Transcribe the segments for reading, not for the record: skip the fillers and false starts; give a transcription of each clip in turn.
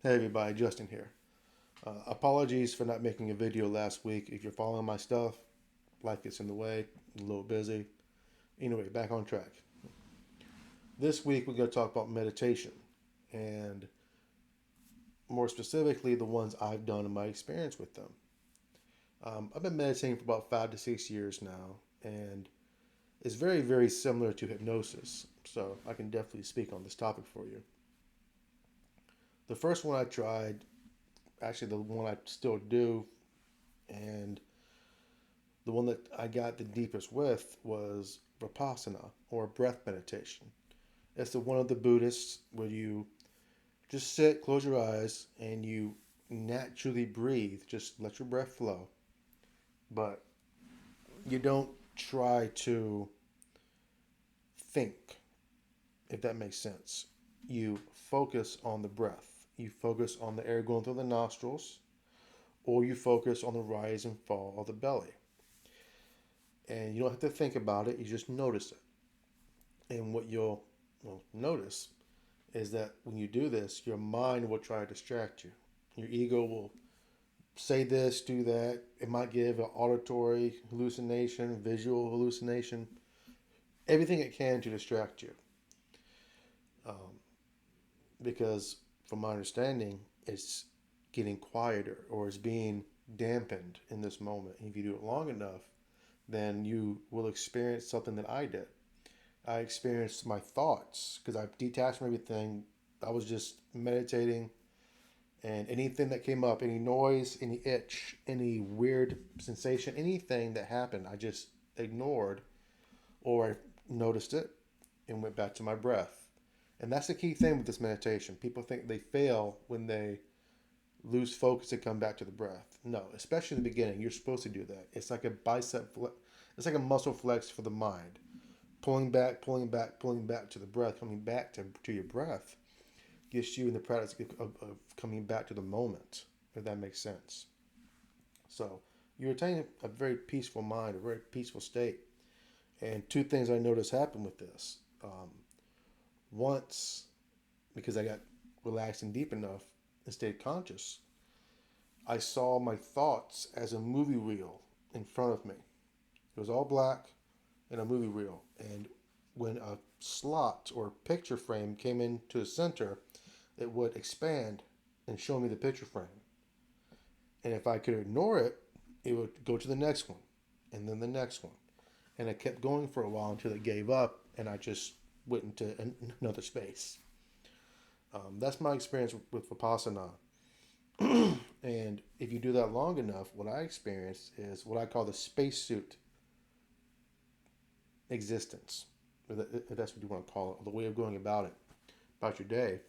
Hey everybody, Justin here. Apologies for not making a video last week. If you're following my stuff, life gets in the way, a little busy. Anyway, back on track. This week we're going to talk about meditation and more specifically the ones I've done in my experience with them. I've been meditating for about 5 to 6 years now, and it's very, very similar to hypnosis, so I can definitely speak on this topic for you. The first one I tried, actually, the one I still do, and the one that I got the deepest with was Vipassana or breath meditation. It's the one of the Buddhists where you just sit, close your eyes, and you naturally breathe. Just let your breath flow. But you don't try to think, if that makes sense. You focus on the breath. You focus on the air going through the nostrils, or you focus on the rise and fall of the belly. And you don't have to think about it, you just notice it. And what you'll notice is that when you do this, your mind will try to distract you. Your ego will say this, do that. It might give an auditory hallucination, visual hallucination, everything it can to distract you. Um, because, from my understanding, it's getting quieter or it's being dampened in this moment. And if you do it long enough, then you will experience something that I did. I experienced my thoughts because I detached from everything. I was just meditating, and anything that came up, any noise, any itch, any weird sensation, anything that happened, I just ignored or I noticed it and went back to my breath. And that's the key thing with this meditation. People think they fail when they lose focus and come back to the breath. No, especially in the beginning, you're supposed to do that. It's like a it's like a muscle flex for the mind. Pulling back, pulling back, pulling back to the breath, coming back to your breath gets you in the practice of coming back to the moment, if that makes sense. So you attain a very peaceful mind, a very peaceful state. And two things I noticed happen with this. Once, because I got relaxed and deep enough and stayed conscious, I saw my thoughts as a movie reel in front of me. It was all black in a movie reel. And when a slot or picture frame came into the center, it would expand and show me the picture frame. And if I could ignore it, it would go to the next one and then the next one. And it kept going for a while until it gave up and I just went into another space. That's my experience with Vipassana. And if you do that long enough, what I experience is what I call the spacesuit existence. If that's what you want to call it, the way of going about it, about your day.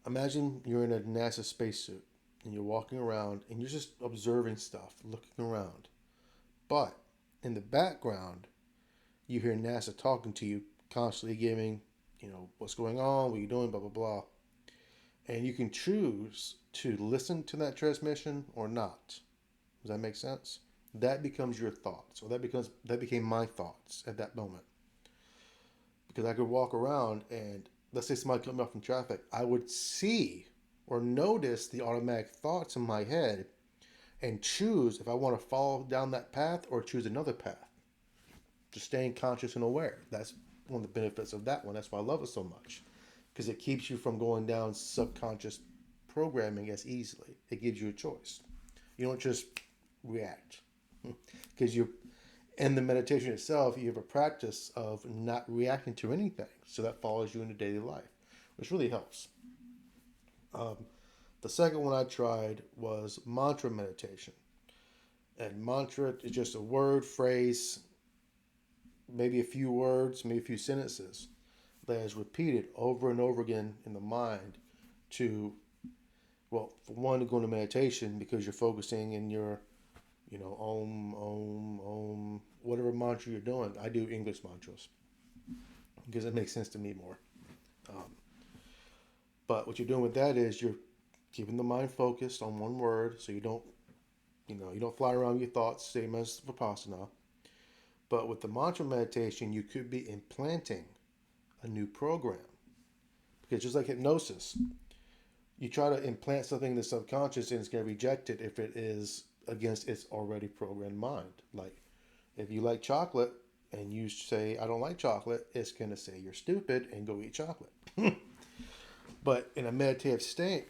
Imagine you're in a NASA spacesuit and you're walking around and you're just observing stuff, looking around. But in the background, you hear NASA talking to you, constantly giving, what's going on, what are you doing, blah, blah, blah. And you can choose to listen to that transmission or not. Does that make sense? That becomes your thoughts, or that became my thoughts at that moment. Because I could walk around and let's say somebody cut me off in traffic, I would see or notice the automatic thoughts in my head and choose if I want to follow down that path or choose another path. Just staying conscious and aware. That's one of the benefits of that one. That's why I love it so much. Because it keeps you from going down subconscious programming as easily. It gives you a choice. You don't just react. Because you in the meditation itself, you have a practice of not reacting to anything. So that follows you into daily life, which really helps. Um, the second one I tried was mantra meditation. And mantra is just a word, phrase, maybe a few words, maybe a few sentences that is repeated over and over again in the mind to, well, for one, to go into meditation because you're focusing in your, om, whatever mantra you're doing. I do English mantras because it makes sense to me more. Um, but what you're doing with that is you're keeping the mind focused on one word, so you don't fly around with your thoughts, same as Vipassana. But with the mantra meditation, you could be implanting a new program because just like hypnosis, You try to implant something in the subconscious and it's going to reject it if it is against its already programmed mind. Like if you like chocolate and you say, I don't like chocolate, it's going to say you're stupid and go eat chocolate. But in a meditative state,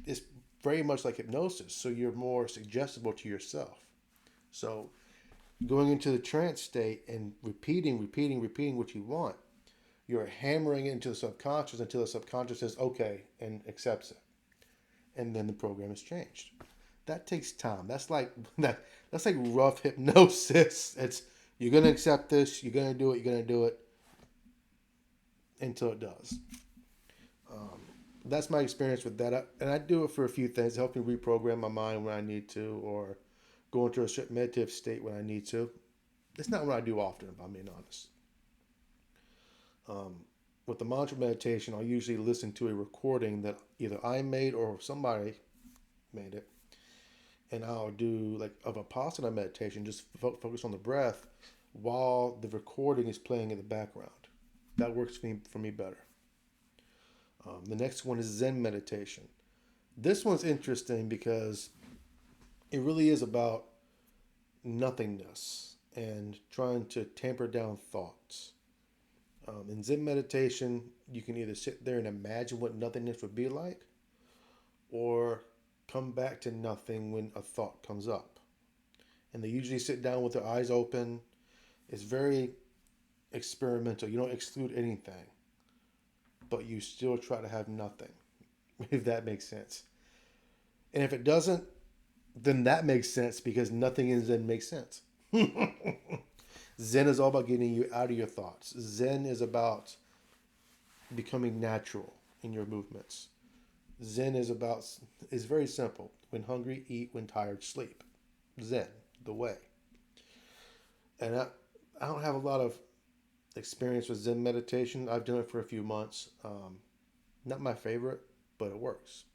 it's very much like hypnosis. So you're more suggestible to yourself. So going into the trance state and repeating what you want, you're hammering it into the subconscious until the subconscious says okay and accepts it, and then the program is changed. That takes time. That's like rough hypnosis. It's you're gonna accept this. You're gonna do it. You're gonna do it until it does. That's my experience with that. And I do it for a few things. It helps me reprogram my mind when I need to, or go into a strict meditative state when I need to. It's not what I do often, if I'm being honest. Um, with the mantra meditation, I'll usually listen to a recording that either I made or somebody made it, and I'll do like a Vipassana meditation, just focus on the breath while the recording is playing in the background. That works for me better. The next one is Zen meditation. This one's interesting because it really is about nothingness and trying to tamper down thoughts. In Zen meditation, you can either sit there and imagine what nothingness would be like, or come back to nothing when a thought comes up. And they usually sit down with their eyes open. It's very experimental. You don't exclude anything, but you still try to have nothing, if that makes sense. And if it doesn't, then that makes sense because nothing in Zen makes sense. Zen is all about getting you out of your thoughts. Zen is about becoming natural in your movements. Zen is very simple. When hungry, eat. When tired, sleep. Zen, the way. And I don't have a lot of experience with Zen meditation. I've done it for a few months. Not my favorite, but it works.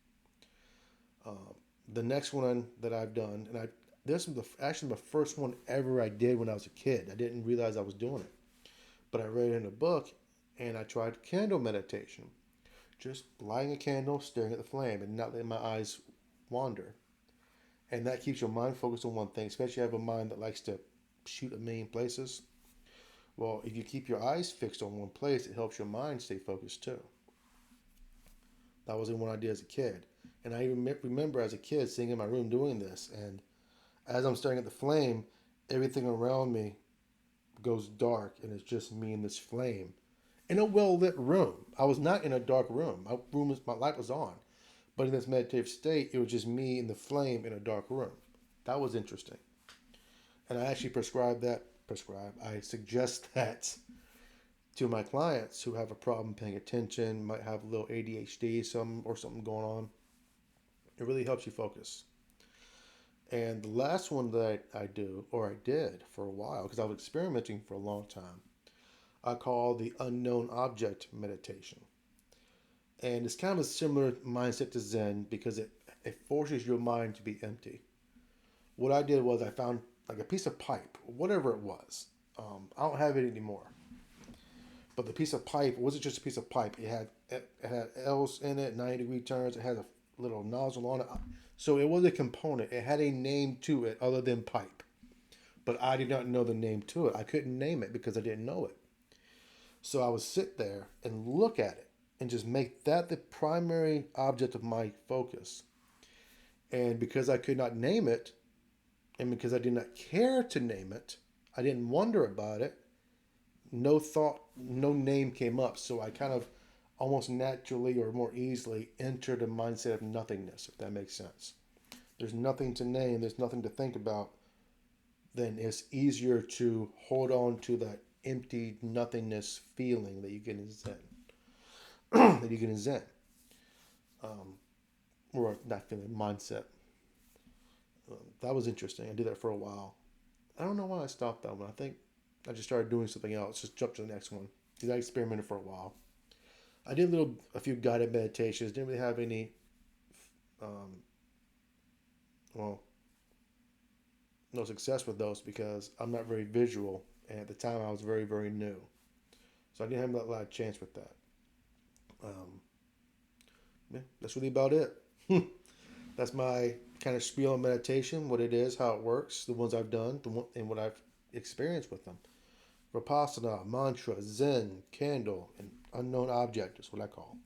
Um, the next one that I've done, and this was actually the first one ever I did when I was a kid. I didn't realize I was doing it, but I read it in a book, and I tried candle meditation, just lighting a candle, staring at the flame, and not letting my eyes wander. And that keeps your mind focused on one thing, especially if you have a mind that likes to shoot a million places. Well, if you keep your eyes fixed on one place, it helps your mind stay focused too. That was the one I did as a kid. And I even remember as a kid sitting in my room doing this. And as I'm staring at the flame, everything around me goes dark and it's just me and this flame in a well lit room. I was not in a dark room. My light was on. But in this meditative state, it was just me and the flame in a dark room. That was interesting. And I actually I suggest that to my clients who have a problem paying attention, might have a little ADHD, something going on. It really helps you focus. And the last one that I did for a while, because I was experimenting for a long time, I call the unknown object meditation. And it's kind of a similar mindset to Zen because it forces your mind to be empty. What I did was I found like a piece of pipe, whatever it was. I don't have it anymore. But the piece of pipe wasn't just a piece of pipe. It had L's in it, 90-degree turns. It had a little nozzle on it. So it was a component. It had a name to it other than pipe. But I did not know the name to it. I couldn't name it because I didn't know it. So I would sit there and look at it and just make that the primary object of my focus. And because I could not name it, and because I did not care to name it, I didn't wonder about it. No thought, no name came up. So I kind of almost naturally or more easily entered a mindset of nothingness, if that makes sense. There's nothing to name, there's nothing to think about, then it's easier to hold on to that empty nothingness feeling that you get in Zen. that you get in Zen. Or not feeling, mindset. That was interesting. I did that for a while. I don't know why I stopped that one. I think I just started doing something else. Just jump to the next one. Because I experimented for a while. I did a few guided meditations. Didn't really have any, um, well, no success with those because I'm not very visual. And at the time, I was very, very new. So I didn't have a lot of chance with that. Um, Yeah, that's really about it. That's my kind of spiel on meditation, what it is, how it works, the ones I've done, and what I've experienced with them. Vipassana, mantra, Zen, candle, and unknown object is what I call.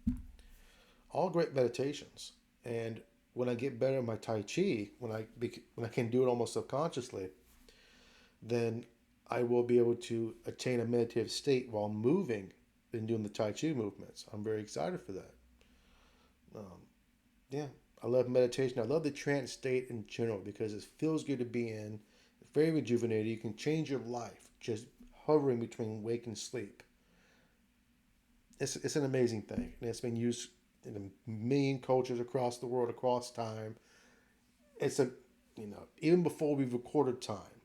All great meditations. And when I get better at my Tai Chi, when I can do it almost subconsciously, then I will be able to attain a meditative state while moving and doing the Tai Chi movements. I'm very excited for that. Um, yeah, I love meditation. I love the trance state in general because it feels good to be in. It's very rejuvenating. You can change your life just hovering between wake and sleep. It's an amazing thing, and it's been used in a million cultures across the world, across time. It's a, even before we recorded time,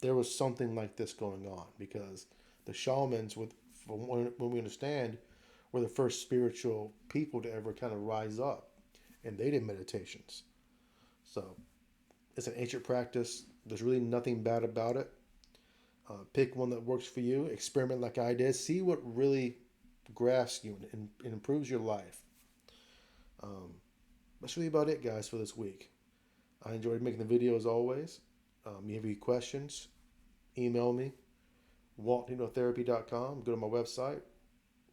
there was something like this going on because the shamans, from when we understand, were the first spiritual people to ever kind of rise up, and they did meditations. So it's an ancient practice. There's really nothing bad about it. Pick one that works for you. Experiment like I did. See what really grasps you and improves your life. Um, that's really about it, guys, for this week. I enjoyed making the video as always. You have any questions? Email me, walthypnotherapy.com. Go to my website,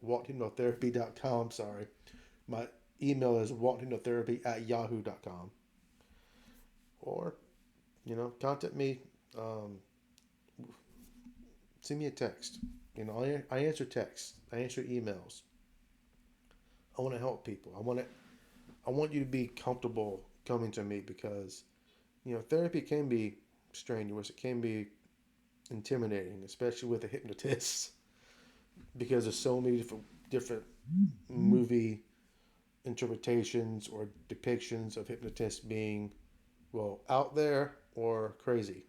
walthypnotherapy.com. Sorry. My email is walthypnotherapy@yahoo.com. Or, contact me. Um, Send me a text. I answer texts. I answer emails. I want to help people. I want you to be comfortable coming to me because, therapy can be strenuous. It can be intimidating, especially with a hypnotist, because there's so many different movie interpretations or depictions of hypnotists being, well, out there or crazy,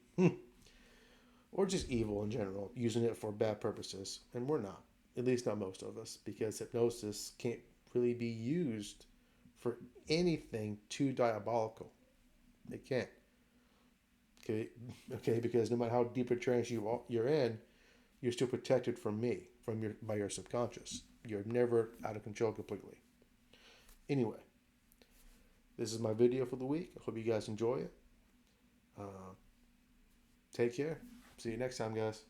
or just evil in general, using it for bad purposes. And we're not, at least not most of us, because hypnosis can't really be used for anything too diabolical. It can't. Okay, okay, because no matter how deep a trance you're in, you're still protected from me, by your subconscious. You're never out of control completely. Anyway, this is my video for the week. I hope you guys enjoy it. Uh, Take care. See you next time, guys.